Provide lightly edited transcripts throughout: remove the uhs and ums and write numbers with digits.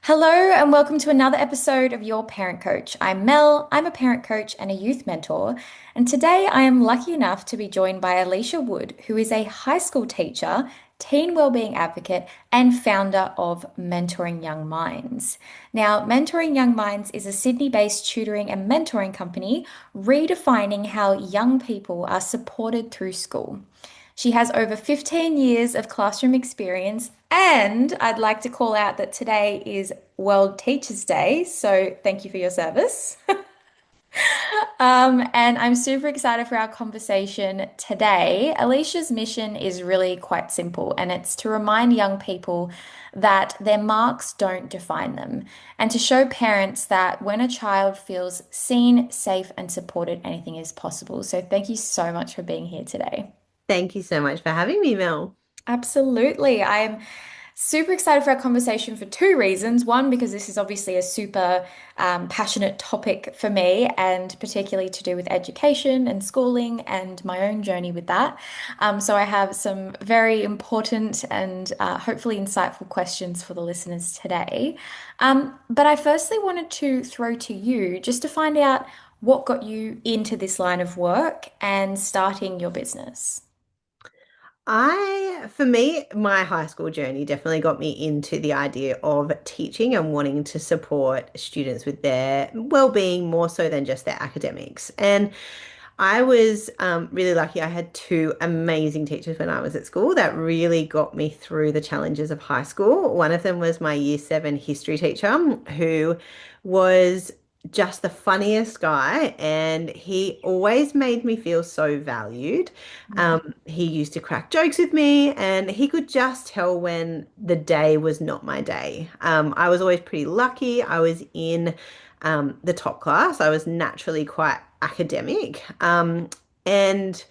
Hello, and welcome to another episode of Your Parent Coach. I'm Mel, I'm a parent coach and a youth mentor, and today I am lucky enough to be joined by Alicia Wood, who is a high school teacher, teen wellbeing advocate, and founder of Mentoring Young Minds. Now, Mentoring Young Minds is a Sydney-based tutoring and mentoring company redefining how young people are supported through school. She has over 15 years of classroom experience, and I'd like to call out that today is World Teachers' Day, so thank you for your service. And I'm super excited for our conversation today. Alicia's mission is really quite simple, and it's to remind young people that their marks don't define them, and to show parents that when a child feels seen, safe, and supported, anything is possible. So, thank you so much for being here today. Thank you so much for having me, Mel. Absolutely. I'm super excited for our conversation for two reasons. One, because this is obviously a super passionate topic for me, and particularly to do with education and schooling and my own journey with that. So I have some very important and hopefully insightful questions for the listeners today. But I firstly wanted to throw to you just to find out what got you into this line of work and starting your business. For me, my high school journey definitely got me into the idea of teaching and wanting to support students with their well-being more so than just their academics. And I was really lucky. I had two amazing teachers when I was at school that really got me through the challenges of high school. One of them was my year 7 history teacher, who was just the funniest guy, and he always made me feel so valued. He used to crack jokes with me, and he could just tell when the day was not my day. I was always pretty lucky. I was in the top class. I was naturally quite academic. And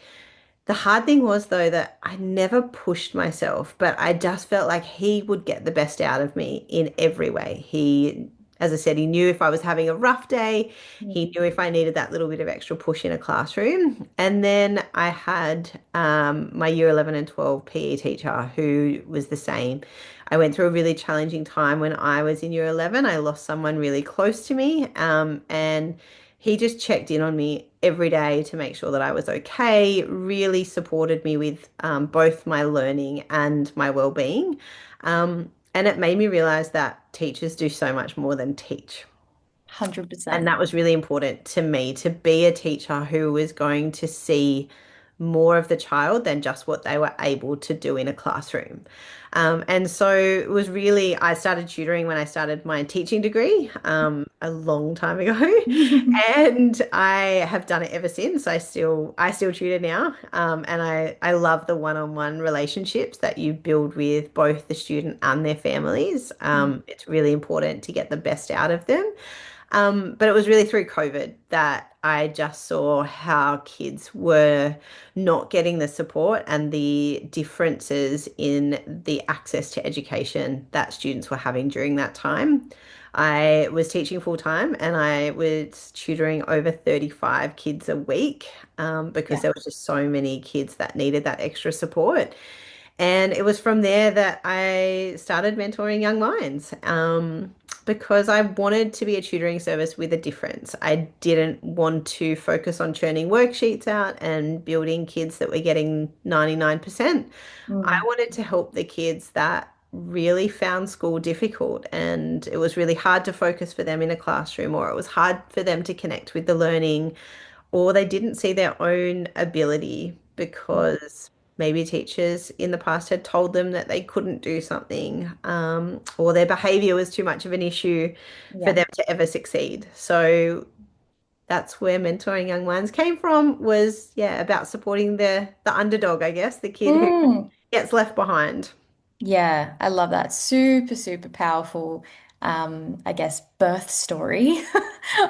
the hard thing was, though, that I never pushed myself, but I just felt like he would get the best out of me in every way. As I said, he knew if I was having a rough day, he Mm. knew if I needed that little bit of extra push in a classroom. And then I had my year 11 and 12 PE teacher who was the same. I went through a really challenging time when I was in year 11. I lost someone really close to me, and he just checked in on me every day to make sure that I was okay, really supported me with both my learning and my well-being. And it made me realize that teachers do so much more than teach. And 100%. that was really important to me, to be a teacher who was going to see more of the child than just what they were able to do in a classroom. And so it was really, I started tutoring when I started my teaching degree a long time ago, and I have done it ever since. I still tutor now, and I love the one-on-one relationships that you build with both the student and their families. It's really important to get the best out of them. But it was really through COVID that I just saw how kids were not getting the support and the differences in the access to education that students were having during that time. I was teaching full time, and I was tutoring over 35 kids a week, because Yeah. there was just so many kids that needed that extra support. And it was from there that I started mentoring young minds, because I wanted to be a tutoring service with a difference. I didn't want to focus on churning worksheets out and building kids that were getting 99%. I Mm. wanted to help the kids that really found school difficult, and it was really hard to focus for them in a classroom, or it was hard for them to connect with the learning, or they didn't see their own ability because maybe teachers in the past had told them that they couldn't do something, or their behavior was too much of an issue for Yeah. them to ever succeed. So that's where mentoring young minds came from, was yeah, about supporting the underdog, I guess, the kid who Mm. gets left behind. Yeah, I love that. Super, super powerful, I guess, birth story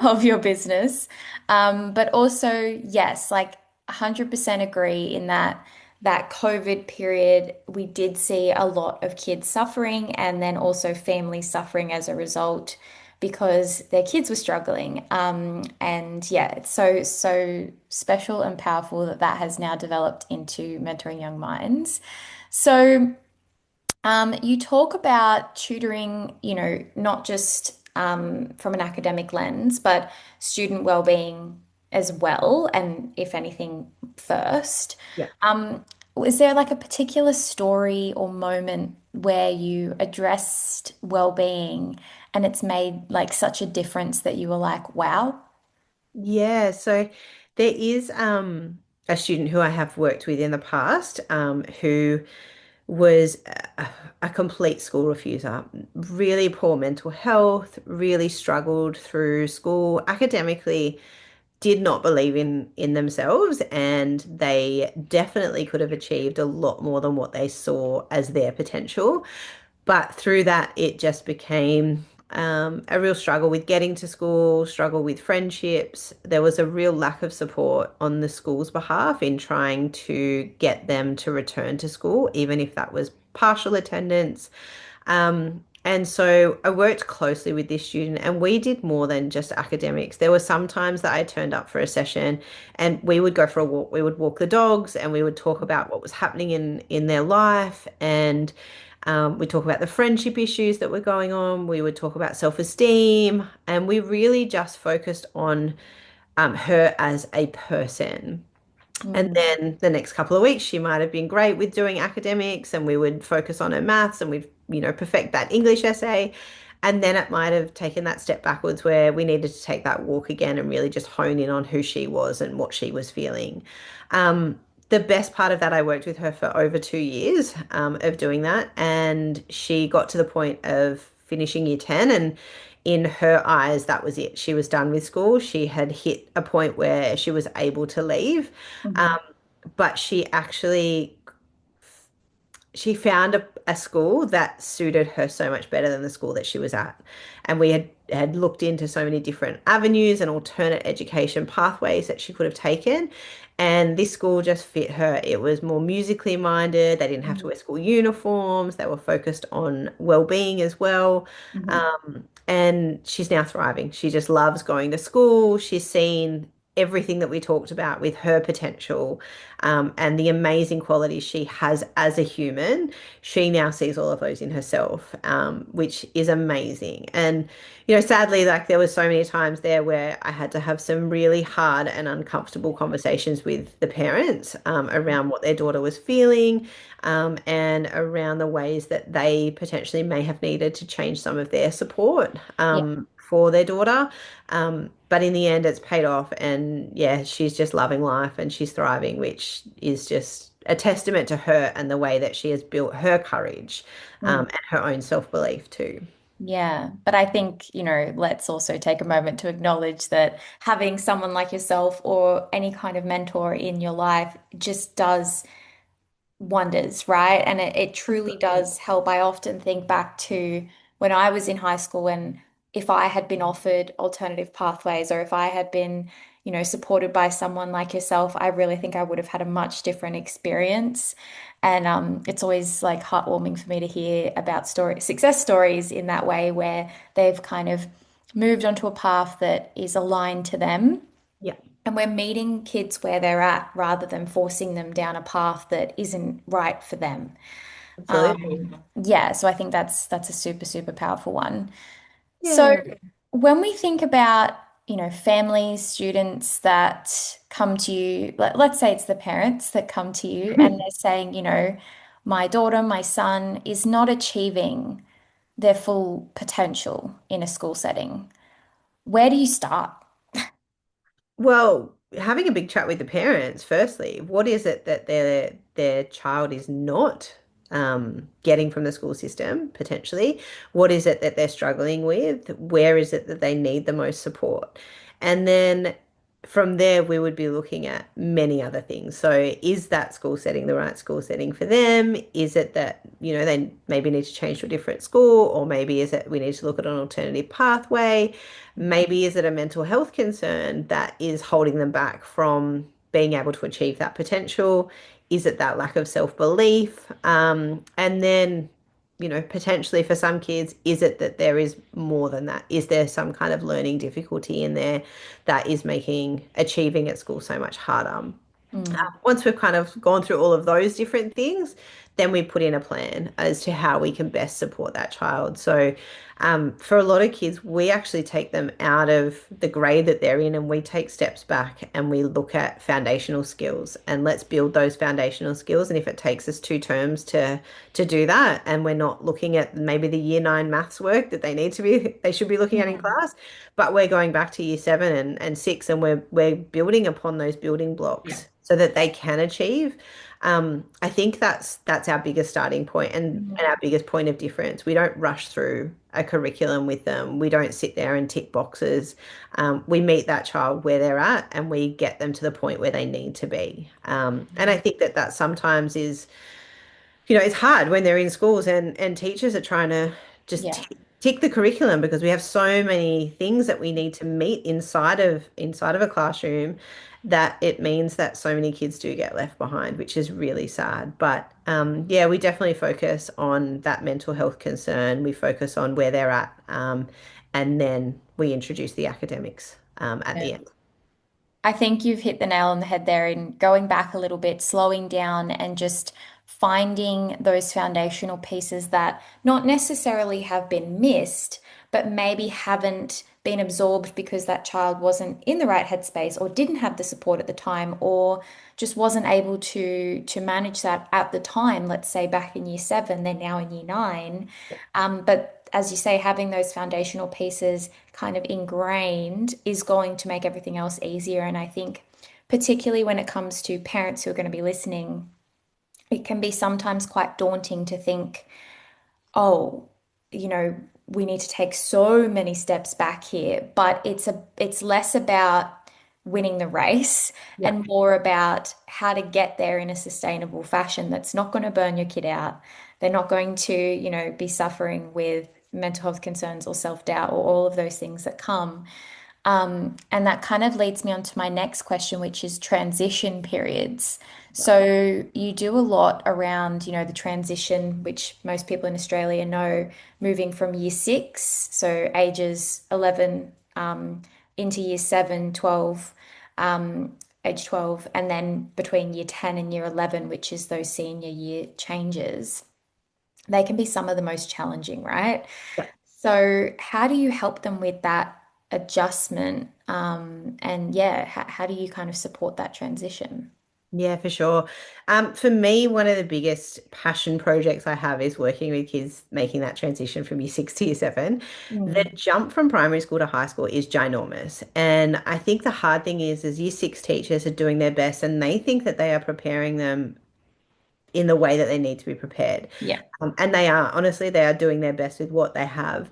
of your business. But also, yes, like 100% agree in that COVID period, we did see a lot of kids suffering and then also families suffering as a result because their kids were struggling. And yeah, it's so, so special and powerful that that has now developed into mentoring young minds. So, You talk about tutoring, not just from an academic lens, but student well-being as well, and if anything, first. Yeah. Was there like a particular story or moment where you addressed well-being and it's made like such a difference that you were like, wow? Yeah, so there is a student who I have worked with in the past who was a complete school refuser, really poor mental health, really struggled through school academically, did not believe in themselves, and they definitely could have achieved a lot more than what they saw as their potential. But through that, it just became a real struggle with getting to school, struggle with friendships. There was a real lack of support on the school's behalf in trying to get them to return to school, even if that was partial attendance. And so I worked closely with this student, and we did more than just academics. There were some times that I turned up for a session and we would go for a walk. We would walk the dogs and we would talk about what was happening in their life. And we talk about the friendship issues that were going on. We would talk about self-esteem. And we really just focused on her as a person. And Mm, then the next couple of weeks, she might have been great with doing academics, and we would focus on her maths and we'd, perfect that English essay. And then it might have taken that step backwards where we needed to take that walk again and really just hone in on who she was and what she was feeling. The best part of that, I worked with her for over 2 years of doing that. And she got to the point of finishing year 10. And in her eyes, that was it. She was done with school. She had hit a point where she was able to leave. mhm, Um, but she found a school that suited her so much better than the school that she was at. And we had looked into so many different avenues and alternate education pathways that she could have taken. And this school just fit her. It was more musically minded. They didn't have to mhm, wear school uniforms. They were focused on well-being as well. mhm. And she's now thriving. She just loves going to school. She's seen everything that we talked about with her potential and the amazing qualities she has as a human. She now sees all of those in herself, which is amazing. And, sadly, like there was so many times there where I had to have some really hard and uncomfortable conversations with the parents around what their daughter was feeling and around the ways that they potentially may have needed to change some of their support Yeah. for their daughter. But in the end, it's paid off. And yeah, she's just loving life and she's thriving, which is just a testament to her and the way that she has built her courage Mm. and her own self-belief too. Yeah, but I think, let's also take a moment to acknowledge that having someone like yourself or any kind of mentor in your life just does wonders, right? And it truly does help. I often think back to when I was in high school and if I had been offered alternative pathways or if I had been, supported by someone like yourself, I really think I would have had a much different experience. And it's always like heartwarming for me to hear about success stories in that way where they've kind of moved onto a path that is aligned to them Yeah, and we're meeting kids where they're at rather than forcing them down a path that isn't right for them. absolutely. Yeah, so I think that's a super, super powerful one. So Yeah. when we think about, families, students that come to you, let's say it's the parents that come to you and they're saying, my daughter, my son is not achieving their full potential in a school setting. Where do you start? Well, having a big chat with the parents, firstly, what is it that their child is not getting from the school system, potentially? What is it that they're struggling with? Where is it that they need the most support? And then from there, we would be looking at many other things. So, is that school setting the right school setting for them? Is it that, they maybe need to change to a different school, or maybe is it we need to look at an alternative pathway? Maybe is it a mental health concern that is holding them back from being able to achieve that potential? Is it that lack of self-belief? And then, potentially for some kids, is it that there is more than that? Is there some kind of learning difficulty in there that is making achieving at school so much harder? Mm, Once we've kind of gone through all of those different things, then we put in a plan as to how we can best support that child. So, for a lot of kids, we actually take them out of the grade that they're in and we take steps back and we look at foundational skills and let's build those foundational skills. And if it takes us 2 terms to do that, and we're not looking at maybe the year 9 maths work that they should be looking at in Mm. class, but we're going back to year 7 and 6 and we're building upon those building Yeah. blocks so that they can achieve. I think that's our biggest starting point and Mhm. our biggest point of difference. We don't rush through a curriculum with them. We don't sit there and tick boxes. We meet that child where they're at and we get them to the point where they need to be. And I think that sometimes is, it's hard when they're in schools and teachers are trying to just Yeah. tick the curriculum because we have so many things that we need to meet inside of a classroom that it means that so many kids do get left behind, which is really sad. But yeah, we definitely focus on that mental health concern. We focus on where they're at, and then we introduce the academics at Yeah. the end. I think you've hit the nail on the head there in going back a little bit, slowing down, and just finding those foundational pieces that not necessarily have been missed, but maybe haven't been absorbed because that child wasn't in the right headspace or didn't have the support at the time or just wasn't able to manage that at the time. Let's say back in year 7, they're now in year 9. But as you say, having those foundational pieces kind of ingrained is going to make everything else easier. And I think, particularly when it comes to parents who are going to be listening, it can be sometimes quite daunting to think, oh, you know, we need to take so many steps back here, but it's less about winning the race Yeah. and more about how to get there in a sustainable fashion that's not going to burn your kid out. They're not going to, be suffering with mental health concerns or self-doubt or all of those things that come. And that kind of leads me on to my next question, which is transition periods. So you do a lot around, the transition, which most people in Australia know, moving from year 6, so ages 11, into year 7, 12, age 12, and then between year 10 and year 11, which is those senior year changes. They can be some of the most challenging, right? So, how do you help them with that adjustment? And yeah, how do you kind of support that transition? Yeah, for sure. For me, one of the biggest passion projects I have is working with kids making that transition from year 6 to year 7. The Mm. jump from primary school to high school is ginormous. And I think the hard thing is year 6 teachers are doing their best and they think that they are preparing them in the way that they need to be prepared. Yeah. And they are, honestly, they are doing their best with what they have.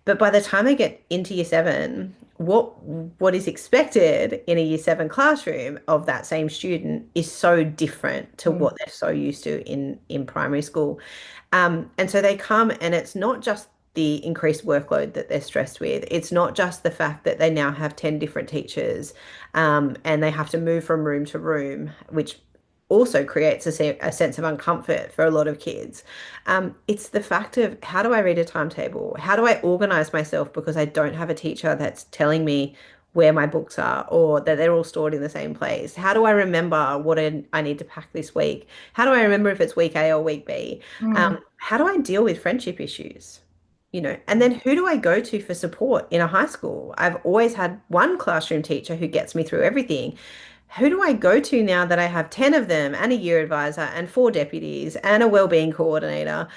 But by the time they get into year 7, what is expected in a year 7 classroom of that same student is so different to Mm. what they're so used to in primary school. And so they come, and it's not just the increased workload that they're stressed with. It's not just the fact that they now have 10 different teachers, and they have to move from room to room, which also creates a sense of uncomfort for a lot of kids. It's the fact of how do I read a timetable? How do I organize myself because I don't have a teacher that's telling me where my books are or that they're all stored in the same place? How do I remember what I need to pack this week? How do I remember if it's week A or week B? Mm. How do I deal with friendship issues? And then who do I go to for support in a high school? I've always had one classroom teacher who gets me through everything. Who do I go to now that I have 10 of them and a year advisor and 4 deputies and a wellbeing coordinator?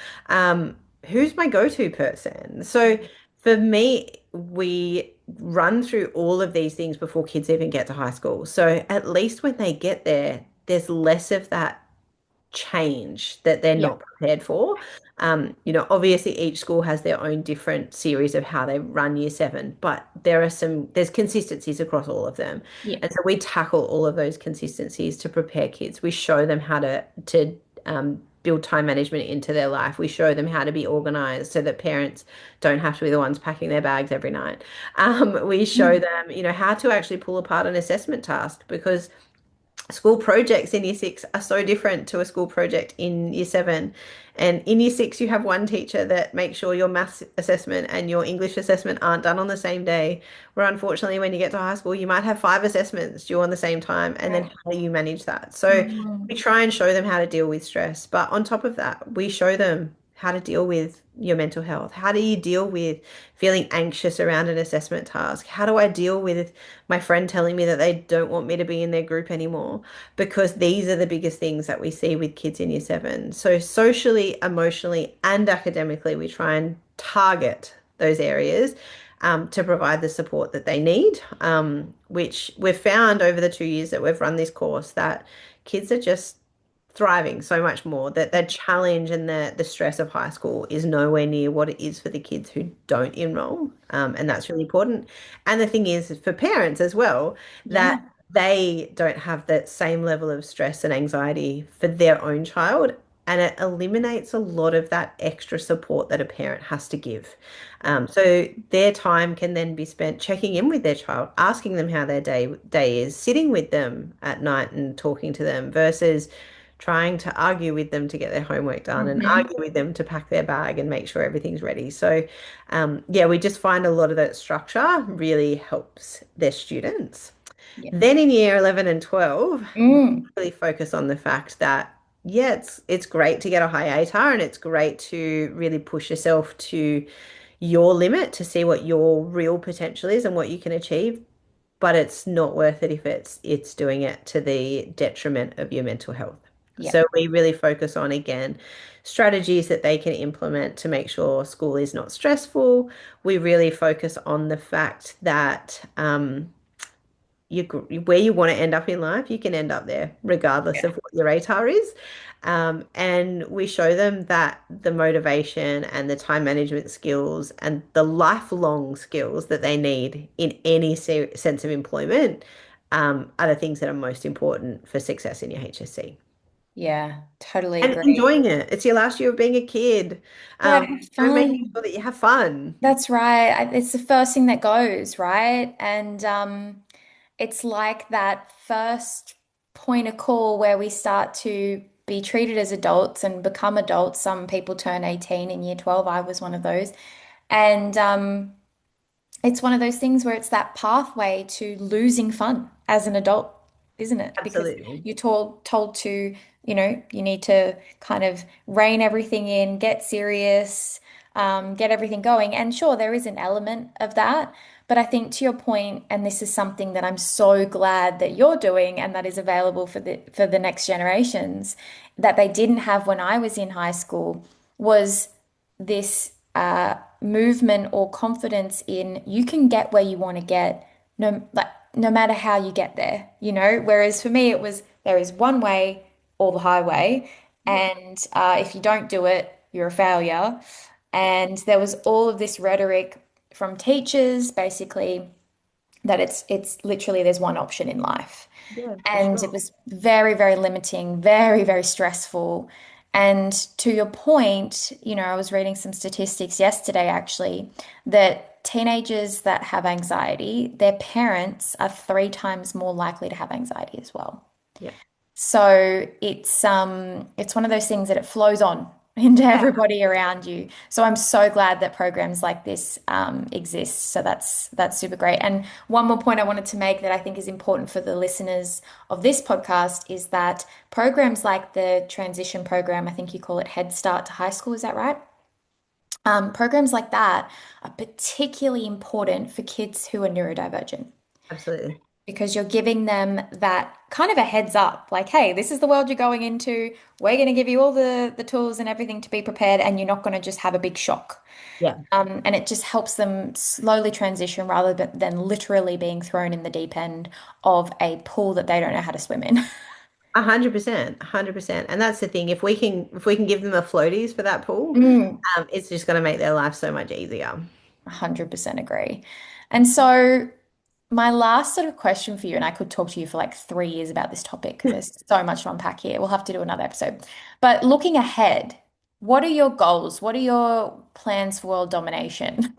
Who's my go-to person? So for me, we run through all of these things before kids even get to high school. So at least when they get there, there's less of that change that they're Yeah. not prepared for. Obviously each school has their own different series of how they run year 7, but there's consistencies across all of them. Yeah. And so we tackle all of those consistencies to prepare kids. We show them how to build time management into their life. We show them how to be organized so that parents don't have to be the ones packing their bags every night. We show Mm. them, how to actually pull apart an assessment task because school projects in year 6 are so different to a school project in year 7. And in year 6, you have one teacher that makes sure your maths assessment and your English assessment aren't done on the same day. Where unfortunately, when you get to high school, you might have 5 assessments due on the same time. And then Yeah. how do you manage that? So we Mm. try and show them how to deal with stress. But on top of that, we show them how to deal with your mental health. How do you deal with feeling anxious around an assessment task? How do I deal with my friend telling me that they don't want me to be in their group anymore? Because these are the biggest things that we see with kids in year 7. So, socially, emotionally, and academically, we try and target those areas to provide the support that they need, which we've found over the 2 years that we've run this course that kids are just thriving so much more, that the challenge and the stress of high school is nowhere near what it is for the kids who don't enroll. And that's really important. And the thing is for parents as well, that Yeah. they don't have that same level of stress and anxiety for their own child. And it eliminates a lot of that extra support that a parent has to give. So their time can then be spent checking in with their child, asking them how their day is, sitting with them at night and talking to them versus trying to argue with them to get their homework done and Hmm. argue with them to pack their bag and make sure everything's ready. So, yeah, we just find a lot of that structure really helps their students. Yeah. Then in year 11 and 12, Mm. really focus on the fact that, yeah, it's great to get a high ATAR and it's great to really push yourself to your limit to see what your real potential is and what you can achieve, but it's not worth it if it's doing it to the detriment of your mental health. Yeah. So we really focus on, again, strategies that they can implement to make sure school is not stressful. We really focus on the fact that you where you want to end up in life, you can end up there regardless Yeah. of what your ATAR is. And we show them that the motivation and the time management skills and the lifelong skills that they need in any sense of employment are the things that are most important for success in your HSC. Yeah. Totally And agree. enjoying it. It's your last year of being a kid. Yeah, have So making fun. sure that you have fun. That's right. It's the first thing that goes, right? And it's like that first point of call where we start to be treated as adults and become adults. Some people turn 18 in year 12. I was one of those. And it's one of those things where it's that pathway to losing fun as an adult, isn't it? Because Absolutely. you're told to, you need to kind of rein everything in, get serious, get everything going. And sure, there is an element of that. But I think to your point, and this is something that I'm so glad that you're doing and that is available for the next generations that they didn't have when I was in high school, was this movement or confidence in you can get where you want to get no matter how you get there, whereas for me it was there is one way or the highway, Yeah. and if you don't do it you're a failure. And there was all of this rhetoric from teachers basically that it's literally there's one option in life. Yeah, for And it sure. was very, very limiting, very, very stressful. And to your point, I was reading some statistics yesterday actually that teenagers that have anxiety, their parents are 3 times more likely to have anxiety as well. Yeah. So it's one of those things that it flows on into everybody around you. So I'm so glad that programs like this exist. So that's super great. And one more point I wanted to make that I think is important for the listeners of this podcast is that programs like the transition program, I think you call it Head Start to High School, is that right? Programs like that are particularly important for kids who are neurodivergent Absolutely. because you're giving them that kind of a heads up, like, hey, this is the world you're going into. We're going to give you all the tools and everything to be prepared, and you're not going to just have a big shock. Yeah. And it just helps them slowly transition rather than literally being thrown in the deep end of a pool that they don't know how to swim in. 100%, 100%. And that's the thing. If we can give them the floaties for that pool, Mm, it's just going to make their life so much easier. 100% agree. And so my last sort of question for you, and I could talk to you for like 3 years about this topic because there's so much to unpack here. We'll have to do another episode. But looking ahead, what are your goals? What are your plans for world domination?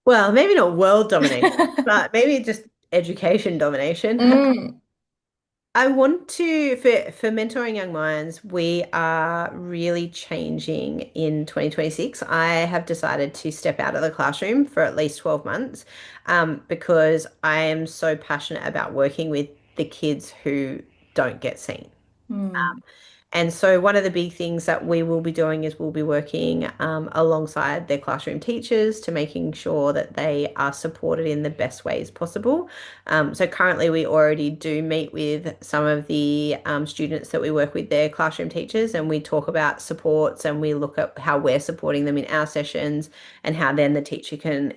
Well, maybe not world domination, but maybe just education domination. Mm, I want to for mentoring young minds, we are really changing in 2026. I have decided to step out of the classroom for at least 12 months, because I am so passionate about working with the kids who don't get seen. Mm, And so, one of the big things that we will be doing is we'll be working alongside their classroom teachers to making sure that they are supported in the best ways possible. So, currently, we already do meet with some of the students that we work with, their classroom teachers, and we talk about supports and we look at how we're supporting them in our sessions and how then the teacher can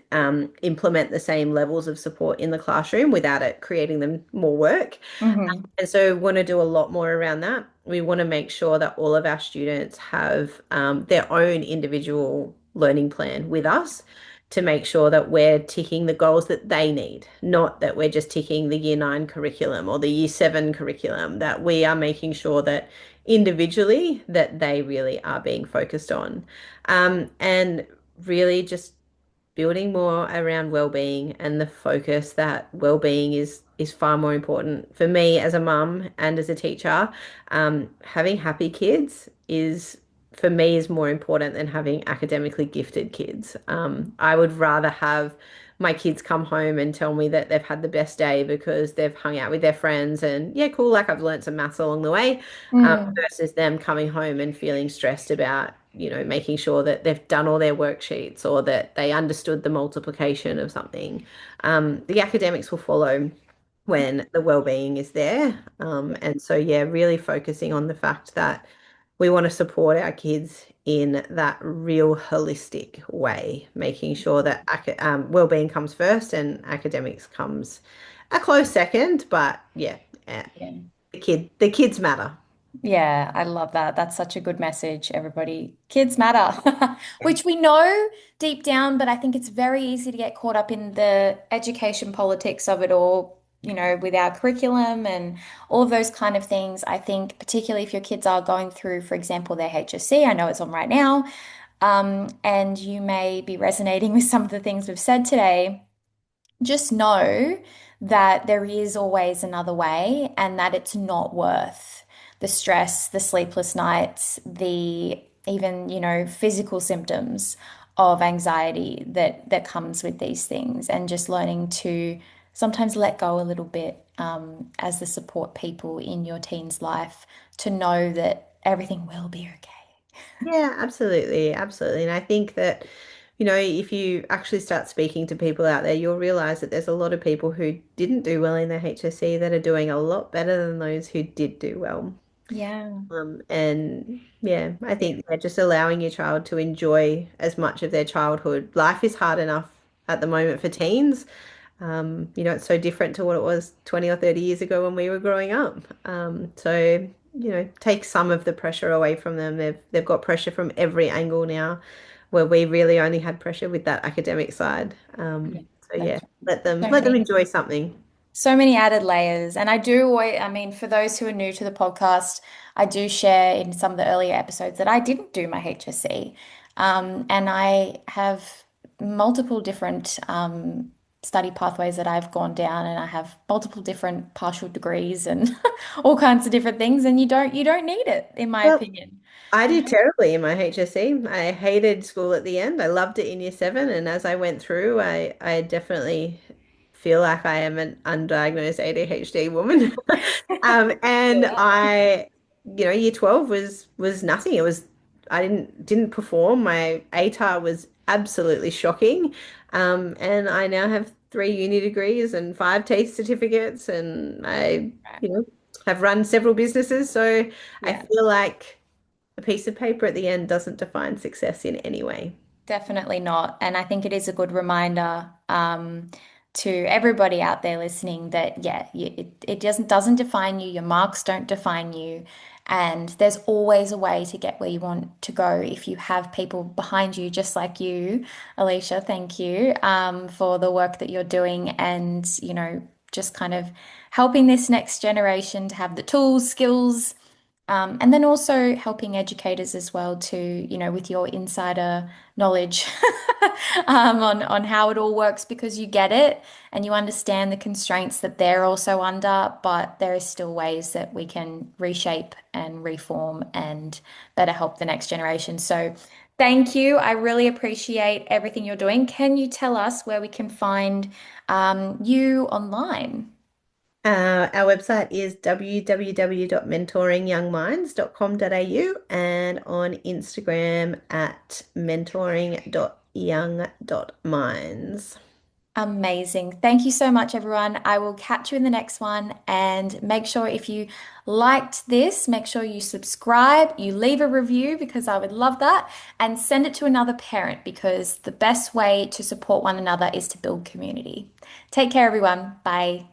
implement the same levels of support in the classroom without it creating them more work. hmm And so we want to do a lot more around that. We want to make sure that all of our students have their own individual learning plan with us to make sure that we're ticking the goals that they need, not that we're just ticking the year 9 curriculum or the year 7 curriculum, that we are making sure that individually that they really are being focused on. And really just building more around well-being and the focus that well-being is far more important for me as a mum and as a teacher. Having happy kids is for me is more important than having academically gifted kids. I would rather have my kids come home and tell me that they've had the best day because they've hung out with their friends and yeah, cool, like I've learned some maths along the way, Mm, versus them coming home and feeling stressed about, making sure that they've done all their worksheets or that they understood the multiplication of something. The academics will follow when the well-being is there. And so, yeah, really focusing on the fact that we want to support our kids in that real holistic way, making sure that well-being comes first and academics comes a close second. But yeah, yeah. the kids matter. Yeah, I love that. That's such a good message, everybody. Kids matter, which we know deep down, but I think it's very easy to get caught up in the education politics of it all, with our curriculum and all of those kind of things. I think, particularly if your kids are going through, for example, their HSC, I know it's on right now, and you may be resonating with some of the things we've said today. Just know that there is always another way and that it's not worth the stress, the sleepless nights, the even, physical symptoms of anxiety that comes with these things, and just learning to sometimes let go a little bit, as the support people in your teen's life, to know that everything will be okay. Yeah, absolutely. Absolutely. And I think that, if you actually start speaking to people out there, you'll realize that there's a lot of people who didn't do well in their HSC that are doing a lot better than those who did do well. Yeah. And yeah, I think just allowing your child to enjoy as much of their childhood. Life is hard enough at the moment for teens. It's so different to what it was 20 or 30 years ago when we were growing up. So, take some of the pressure away from them. They've got pressure from every angle now, where we really only had pressure with that academic side. Yeah, So yeah, that's right. let them So let them many enjoy something. So many added layers. And I do always, I mean, for those who are new to the podcast, I do share in some of the earlier episodes that I didn't do my HSC. And I have multiple different study pathways that I've gone down, and I have multiple different partial degrees and all kinds of different things. And you don't need it, in my Well, opinion. I did terribly in my HSE. I hated school at the end. I loved it in year 7, and as I went through, I definitely feel like I am an undiagnosed ADHD woman. And year 12 was nothing. It was I didn't perform. My ATAR was absolutely shocking. And I now have 3 uni degrees and 5 TAFE certificates, and I, you know, have run several businesses. So I Yeah. feel like a piece of paper at the end doesn't define success in any way. Definitely not. And I think it is a good reminder, to everybody out there listening that, yeah, it doesn't define you. Your marks don't define you. And there's always a way to get where you want to go if you have people behind you, just like you, Alicia. Thank you, for the work that you're doing, and, just kind of helping this next generation to have the tools, skills, And then also helping educators as well to, with your insider knowledge on how it all works because you get it and you understand the constraints that they're also under, but there is still ways that we can reshape and reform and better help the next generation. So thank you. I really appreciate everything you're doing. Can you tell us where we can find you online? Our website is www.mentoringyoungminds.com.au and on Instagram at mentoring.young.minds. Amazing. Thank you so much, everyone. I will catch you in the next one. And make sure if you liked this, make sure you subscribe, you leave a review because I would love that, and send it to another parent because the best way to support one another is to build community. Take care, everyone. Bye.